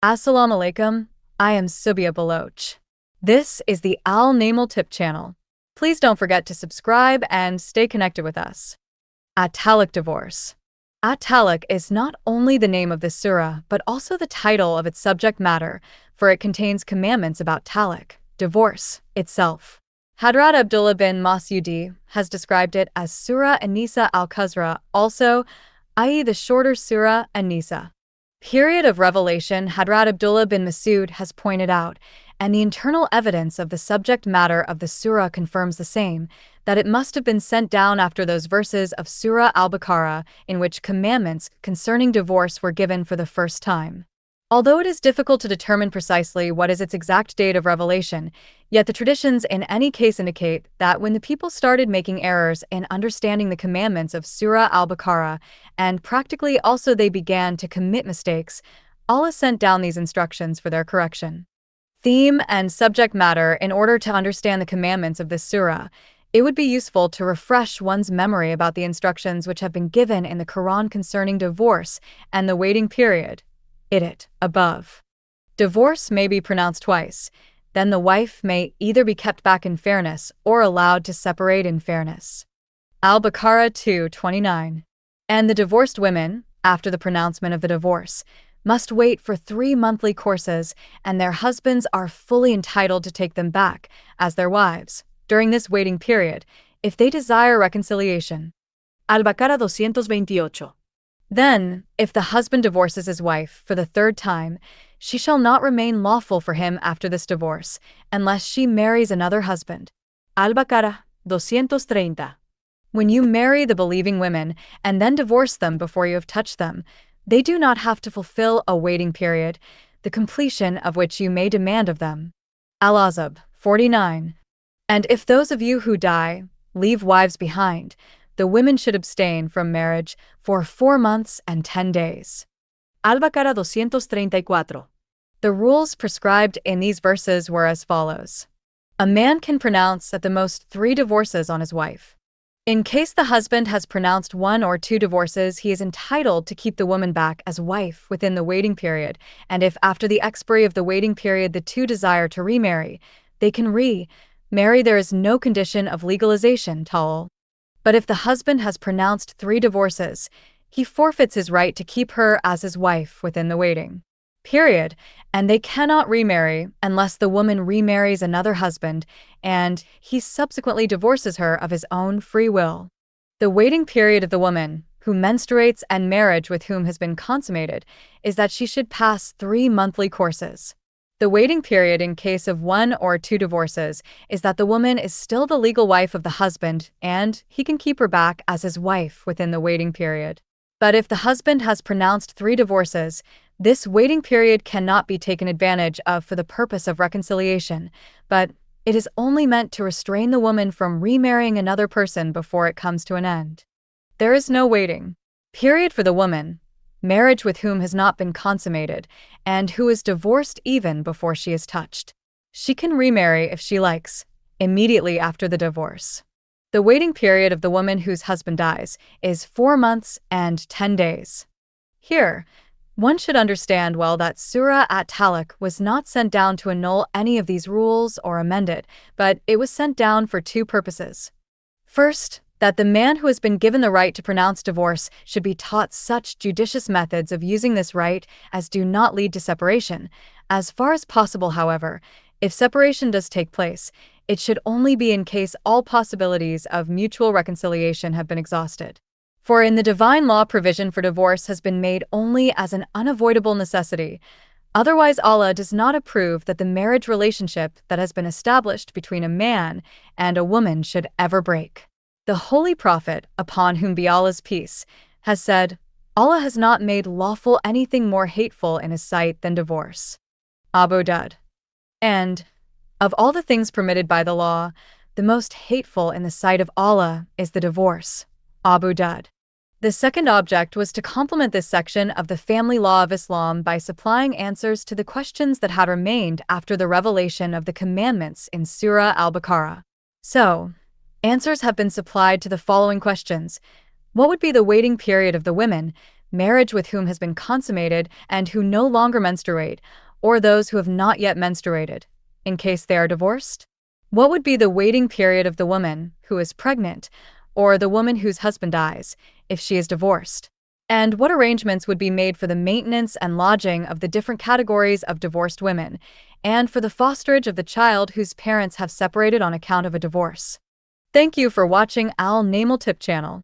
Assalamu alaikum, I am Subia Baloch. This is the Al Namal Tip channel. Please don't forget to subscribe and stay connected with us. At-Talaq divorce. At-Talaq is not only the name of this surah, but also the title of its subject matter, for it contains commandments about talaq, divorce, itself. Hadrat Abdullah bin Mas'udi has described it as Surah An-Nisa al-Qasra, also, i.e. the shorter Surah An-Nisa. Period of revelation, Hadrat Abdullah bin Mas'ud has pointed out, and the internal evidence of the subject matter of the surah confirms the same, that it must have been sent down after those verses of Surah al-Baqarah in which commandments concerning divorce were given for the first time. Although it is difficult to determine precisely what is its exact date of revelation, yet the traditions in any case indicate that when the people started making errors in understanding the commandments of Surah al-Baqarah, and practically also they began to commit mistakes, Allah sent down these instructions for their correction. Theme and subject matter. In order to understand the commandments of this surah, it would be useful to refresh one's memory about the instructions which have been given in the Quran concerning divorce and the waiting period. It above. Divorce may be pronounced twice, then the wife may either be kept back in fairness or allowed to separate in fairness. Al-Baqarah 2:29. And the divorced women, after the pronouncement of the divorce, must wait for 3 monthly courses, and their husbands are fully entitled to take them back as their wives during this waiting period, if they desire reconciliation. Al-Baqarah 228. Then, if the husband divorces his wife for the 3rd time, she shall not remain lawful for him after this divorce, unless she marries another husband. Al-Baqarah 230. When you marry the believing women and then divorce them before you have touched them, they do not have to fulfill a waiting period, the completion of which you may demand of them. Al-Ahzab 49. And if those of you who die leave wives behind, the women should abstain from marriage for 4 months and 10 days. Al-Baqarah 234. The rules prescribed in these verses were as follows. A man can pronounce at the most 3 divorces on his wife. In case the husband has pronounced 1 or 2 divorces, he is entitled to keep the woman back as wife within the waiting period, and if after the expiry of the waiting period the two desire to remarry, they can remarry. There is no condition of legalization, Ta'al. But if the husband has pronounced 3 divorces, he forfeits his right to keep her as his wife within the waiting period, and they cannot remarry unless the woman remarries another husband and he subsequently divorces her of his own free will. The waiting period of the woman who menstruates and marriage with whom has been consummated is that she should pass 3 monthly courses. The waiting period in case of 1 or 2 divorces is that the woman is still the legal wife of the husband and he can keep her back as his wife within the waiting period. But if the husband has pronounced 3 divorces, this waiting period cannot be taken advantage of for the purpose of reconciliation, but it is only meant to restrain the woman from remarrying another person before it comes to an end. There is no waiting period for the woman, marriage with whom has not been consummated, and who is divorced even before she is touched. She can remarry if she likes, immediately after the divorce. The waiting period of the woman whose husband dies is 4 months and 10 days. Here, one should understand well that Surah At-Talaq was not sent down to annul any of these rules or amend it, but it was sent down for 2 purposes. First, that the man who has been given the right to pronounce divorce should be taught such judicious methods of using this right as do not lead to separation. As far as possible, however, if separation does take place, it should only be in case all possibilities of mutual reconciliation have been exhausted. For in the divine law, provision for divorce has been made only as an unavoidable necessity. Otherwise, Allah does not approve that the marriage relationship that has been established between a man and a woman should ever break. The Holy Prophet, upon whom be Allah's peace, has said, Allah has not made lawful anything more hateful in His sight than divorce. Abu Dawud. And, of all the things permitted by the law, the most hateful in the sight of Allah is the divorce. Abu Dawud. The second object was to complement this section of the family law of Islam by supplying answers to the questions that had remained after the revelation of the commandments in Surah al-Baqarah. So, answers have been supplied to the following questions. What would be the waiting period of the women marriage with whom has been consummated and who no longer menstruate, or those who have not yet menstruated, in case they are divorced? What would be the waiting period of the woman who is pregnant, or the woman whose husband dies, if she is divorced? And what arrangements would be made for the maintenance and lodging of the different categories of divorced women, and for the fosterage of the child whose parents have separated on account of a divorce? Thank you for watching Al Namal Tip channel.